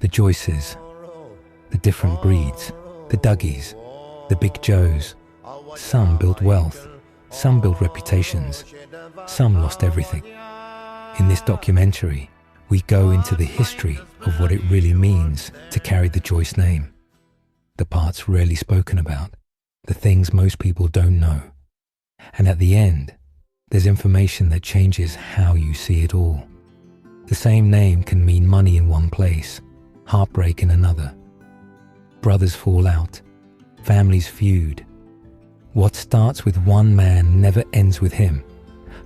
The Joyces, the different breeds, the Dougies, the Big Joes. Some built wealth, some built reputations, some lost everything. In this documentary, we go into the history of what it really means to carry the Joyce name, the parts rarely spoken about, the things most people don't know. And at the end, there's information that changes how you see it all. The same name can mean money in one place, heartbreak in another. Brothers fall out, families feud. What starts with one man never ends with him.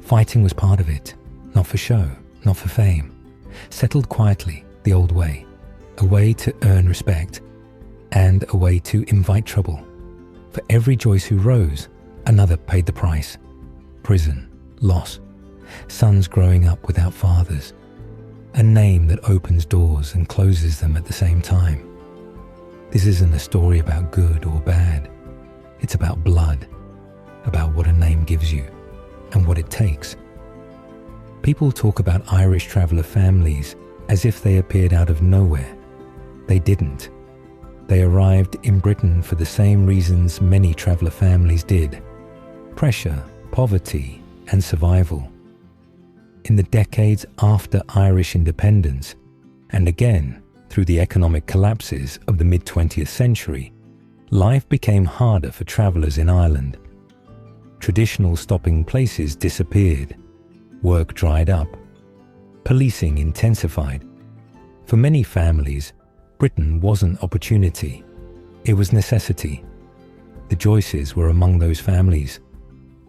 Fighting was part of it, not for show, not for fame. Settled quietly, the old way. A way to earn respect, and a way to invite trouble. For every Joyce who rose, another paid the price. Prison, loss, sons growing up without fathers. A name that opens doors and closes them at the same time. This isn't a story about good or bad. It's about blood, about what a name gives you and what it takes. People talk about Irish traveller families as if they appeared out of nowhere. They didn't. They arrived in Britain for the same reasons many traveller families did: pressure, poverty, and survival. In the decades after Irish independence, and again through the economic collapses of the mid-20th century, life became harder for travellers in Ireland. Traditional stopping places disappeared. Work dried up. Policing intensified. For many families, Britain wasn't opportunity. It was necessity. The Joyces were among those families.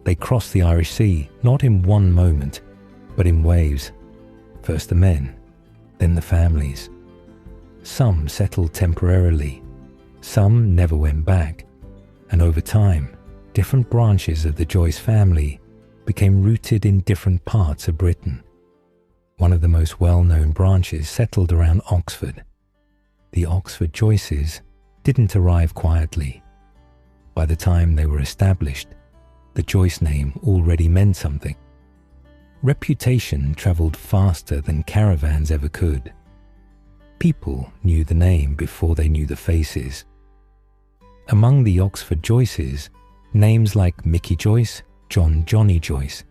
They crossed the Irish Sea, not in one moment, but in waves. First the men, then the families. Some settled temporarily. Some never went back. And over time, different branches of the Joyce family became rooted in different parts of Britain. One of the most well-known branches settled around Oxford. The Oxford Joyces didn't arrive quietly. By the time they were established, the Joyce name already meant something. Reputation travelled faster than caravans ever could. People knew the name before they knew the faces. Among the Oxford Joyces, names like Mickey Joyce, Johnny Joyce,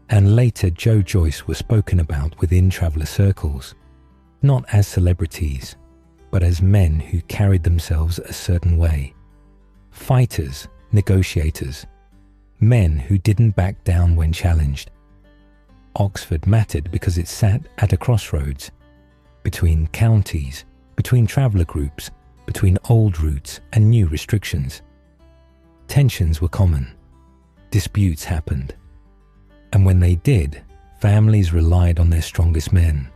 and later Joe Joyce were spoken about within traveller circles, not as celebrities, but as men who carried themselves a certain way. Fighters, negotiators, men who didn't back down when challenged. Oxford mattered because it sat at a crossroads, between counties, between traveller groups, between old routes and new restrictions. Tensions were common. Disputes happened. And when they did, families relied on their strongest men.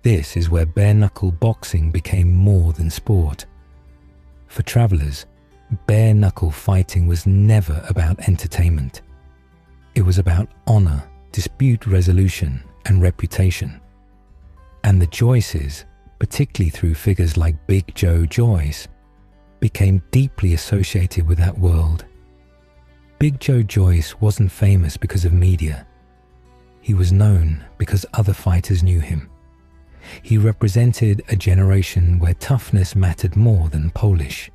This is where bare-knuckle boxing became more than sport. For travellers, bare-knuckle fighting was never about entertainment. It was about honour, dispute resolution, and reputation. And the Joyces, particularly through figures like Big Joe Joyce, became deeply associated with that world. Big Joe Joyce wasn't famous because of media. He was known because other fighters knew him. He represented a generation where toughness mattered more than polish.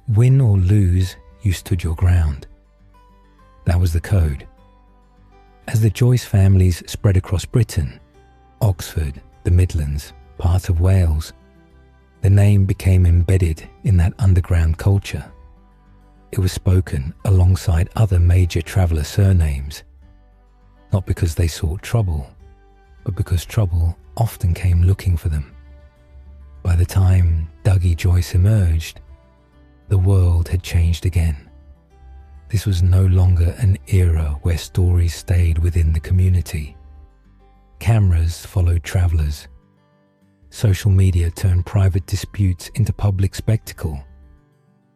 Win or lose, you stood your ground. That was the code. As the Joyce families spread across Britain, Oxford, the Midlands, part of Wales, the name became embedded in that underground culture. It was spoken alongside other major traveller surnames, not because they sought trouble, but because trouble often came looking for them. By the time Dougie Joyce emerged, the world had changed again. This was no longer an era where stories stayed within the community. Cameras followed travellers. Social media turned private disputes into public spectacle.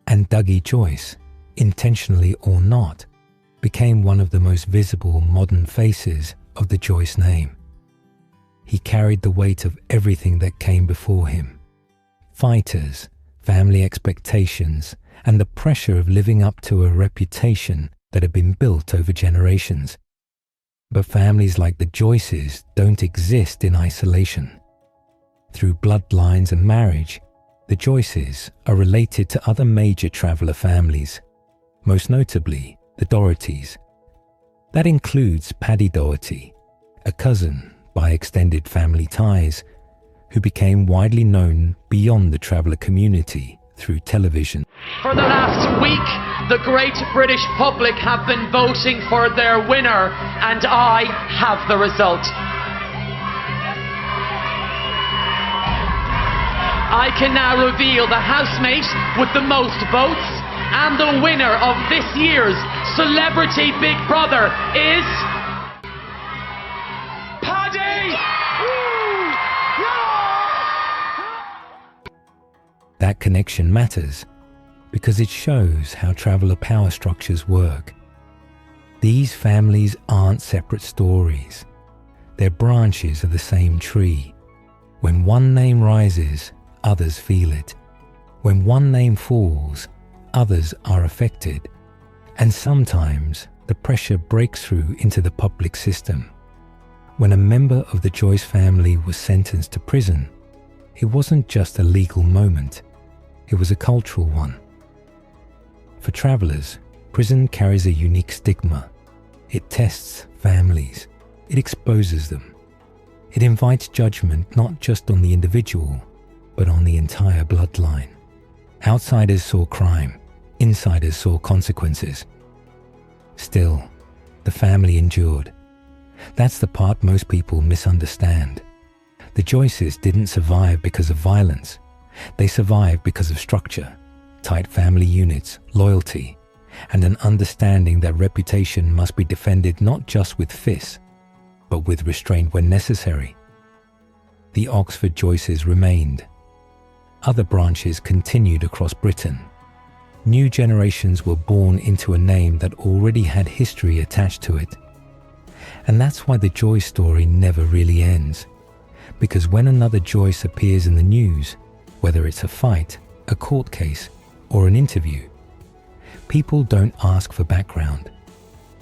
And Dougie Joyce, intentionally or not, became one of the most visible modern faces of the Joyce name. He carried the weight of everything that came before him. Fighters, family expectations, and the pressure of living up to a reputation that had been built over generations. But families like the Joyces don't exist in isolation. Through bloodlines and marriage, the Joyces are related to other major traveller families, most notably the Dohertys. That includes Paddy Doherty, a cousin by extended family ties, who became widely known beyond the traveller community through television. For the last week, the great British public have been voting for their winner, and I have the result. I can now reveal the housemate with the most votes, and the winner of this year's Celebrity Big Brother is Paddy! That connection matters because it shows how traveller power structures work. These families aren't separate stories. They're branches of the same tree. When one name rises, others feel it. When one name falls, others are affected. And sometimes the pressure breaks through into the public system. When a member of the Joyce family was sentenced to prison, it wasn't just a legal moment, it was a cultural one. For travellers, prison carries a unique stigma. It tests families, it exposes them. It invites judgment not just on the individual, but on the entire bloodline. Outsiders saw crime, insiders saw consequences. Still, the family endured. That's the part most people misunderstand. The Joyces didn't survive because of violence. They survived because of structure, tight family units, loyalty, and an understanding that reputation must be defended not just with fists, but with restraint when necessary. The Oxford Joyces remained. Other branches continued across Britain. New generations were born into a name that already had history attached to it. And that's why the Joyce story never really ends. Because when another Joyce appears in the news, whether it's a fight, a court case, or an interview, people don't ask for background.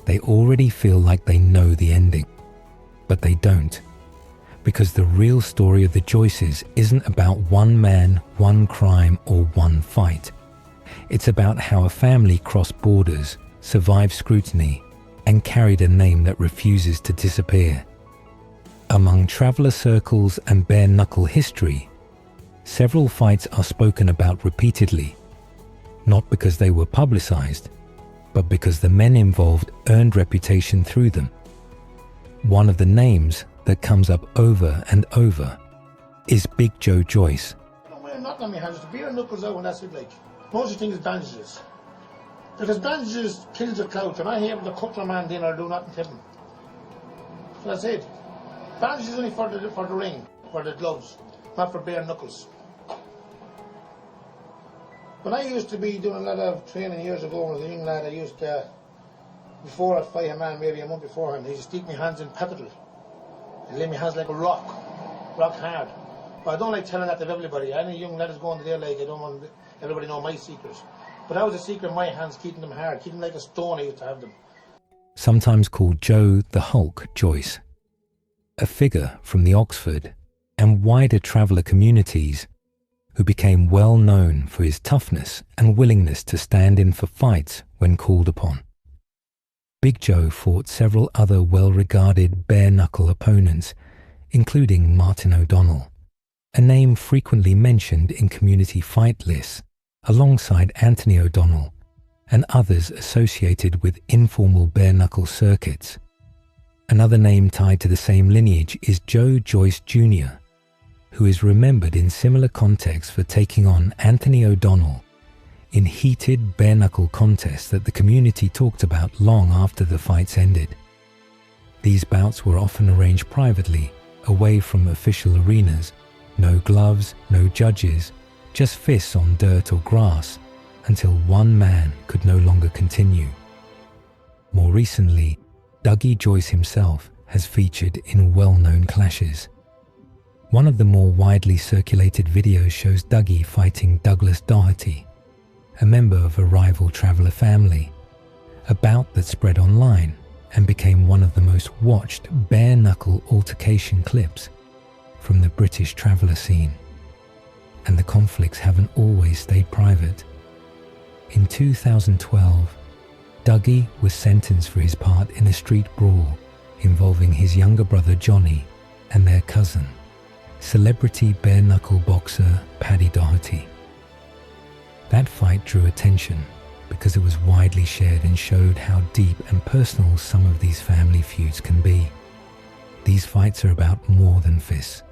They already feel like they know the ending. But they don't. Because the real story of the Joyces isn't about one man, one crime, or one fight. It's about how a family crossed borders, survived scrutiny, and carried a name that refuses to disappear. Among traveller circles and bare-knuckle history, several fights are spoken about repeatedly, not because they were publicised, but because the men involved earned reputation through them. One of the names that comes up over and over is Big Joe Joyce. I'm wearing nothing on my hands, the bare-knuckles out and that's it like. Most of the things is bandages. Because bandages kills the clout, and I ain't able to cut a man in or do nothing to him. So that's it. Bandages only for the ring, for the gloves, not for bare knuckles. When I used to be doing a lot of training years ago when I was a young lad, I used to, before I'd fight a man, maybe a month beforehand, I used to stick my hands in capital and lay my hands like a rock hard. But I don't like telling that to everybody. Any young lad is going to there like, I don't want everybody know my secrets. But that was a secret of my hands, keeping them hard, keeping them like a stone. I used to have them. Sometimes called Joe the Hulk Joyce, a figure from the Oxford and wider traveller communities who became well known for his toughness and willingness to stand in for fights when called upon. Big Joe fought several other well-regarded bare-knuckle opponents, including Martin O'Donnell, a name frequently mentioned in community fight lists, alongside Anthony O'Donnell and others associated with informal bare-knuckle circuits. Another name tied to the same lineage is Joe Joyce Jr., who is remembered in similar contexts for taking on Anthony O'Donnell in heated bare-knuckle contests that the community talked about long after the fights ended. These bouts were often arranged privately, away from official arenas, no gloves, no judges, just fists on dirt or grass, until one man could no longer continue. More recently, Dougie Joyce himself has featured in well-known clashes. One of the more widely circulated videos shows Dougie fighting Douglas Doherty, a member of a rival traveller family, a bout that spread online and became one of the most watched bare-knuckle altercation clips. from the British traveller scene, and the conflicts haven't always stayed private. In 2012, Dougie was sentenced for his part in a street brawl involving his younger brother Johnny and their cousin, celebrity bare-knuckle boxer Paddy Doherty. That fight drew attention because it was widely shared and showed how deep and personal some of these family feuds can be. These fights are about more than fists.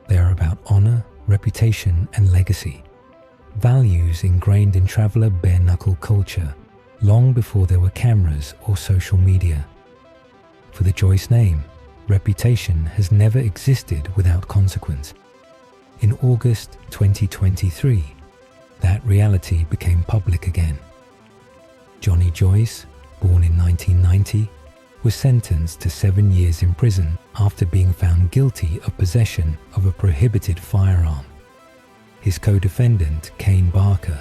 They are about honour, reputation and legacy, values ingrained in traveller bare-knuckle culture long before there were cameras or social media. For the Joyce name, reputation has never existed without consequence. In August 2023, that reality became public again. Johnny Joyce, born in 1990, was sentenced to 7 years in prison after being found guilty of possession of a prohibited firearm. His co-defendant, Kane Barker,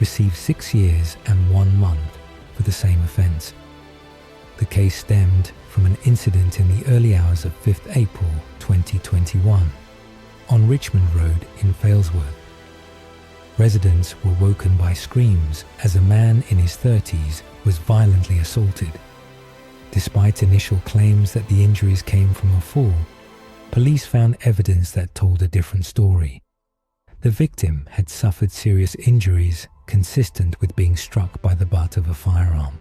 received 6 years and 1 month for the same offence. The case stemmed from an incident in the early hours of 5th April 2021 on Richmond Road in Failsworth. Residents were woken by screams as a man in his 30s was violently assaulted. Despite initial claims that the injuries came from a fall, police found evidence that told a different story. The victim had suffered serious injuries consistent with being struck by the butt of a firearm.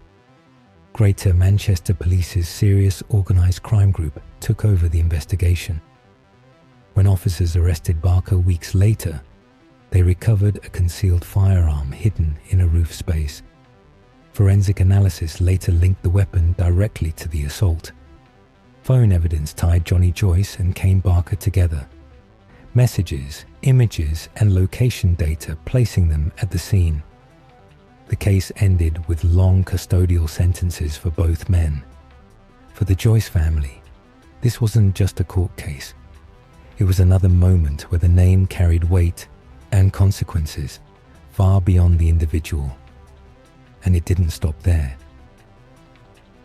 Greater Manchester Police's Serious Organised Crime Group took over the investigation. When officers arrested Barker weeks later, they recovered a concealed firearm hidden in a roof space. Forensic analysis later linked the weapon directly to the assault. Phone evidence tied Johnny Joyce and Kane Barker together. Messages, images, and location data placing them at the scene. The case ended with long custodial sentences for both men. For the Joyce family, this wasn't just a court case. It was another moment where the name carried weight and consequences far beyond the individual. And it didn't stop there.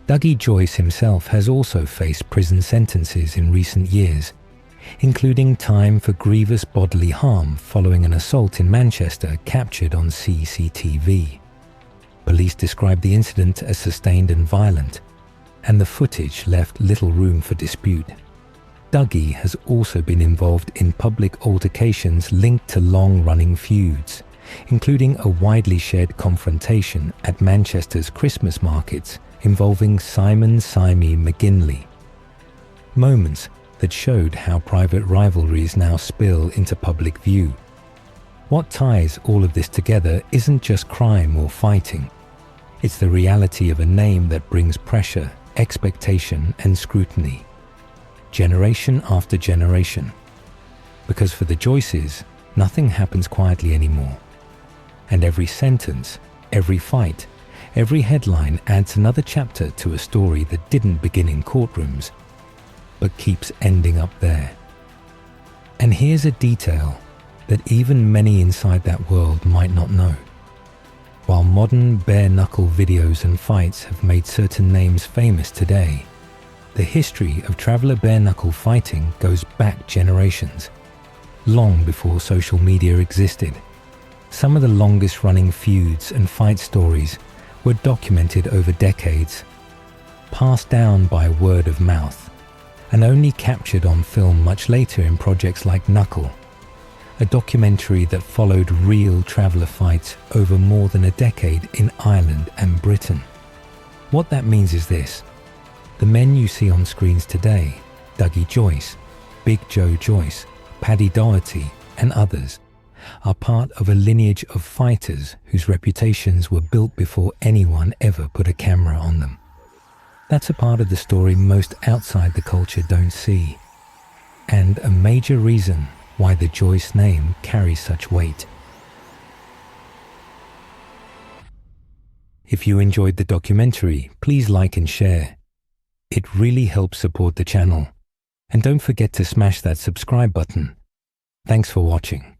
Dougie Joyce himself has also faced prison sentences in recent years, including time for grievous bodily harm following an assault in Manchester captured on CCTV. Police described the incident as sustained and violent, and the footage left little room for dispute. Dougie has also been involved in public altercations linked to long-running feuds, including a widely shared confrontation at Manchester's Christmas markets involving Simon "Simey" McGinley. Moments that showed how private rivalries now spill into public view. What ties all of this together isn't just crime or fighting. It's the reality of a name that brings pressure, expectation, and scrutiny, generation after generation. Because for the Joyces, nothing happens quietly anymore. And every sentence, every fight, every headline adds another chapter to a story that didn't begin in courtrooms, but keeps ending up there. And here's a detail that even many inside that world might not know. While modern bare-knuckle videos and fights have made certain names famous today, the history of traveller bare-knuckle fighting goes back generations, long before social media existed. Some of the longest-running feuds and fight stories were documented over decades, passed down by word of mouth, and only captured on film much later in projects like Knuckle, a documentary that followed real traveller fights over more than a decade in Ireland and Britain. What that means is this: the men you see on screens today, Dougie Joyce, Big Joe Joyce, Paddy Doherty, and others, are part of a lineage of fighters whose reputations were built before anyone ever put a camera on them. That's a part of the story most outside the culture don't see, and a major reason why the Joyce name carries such weight. If you enjoyed the documentary, please like and share. It really helps support the channel. And don't forget to smash that subscribe button. Thanks for watching.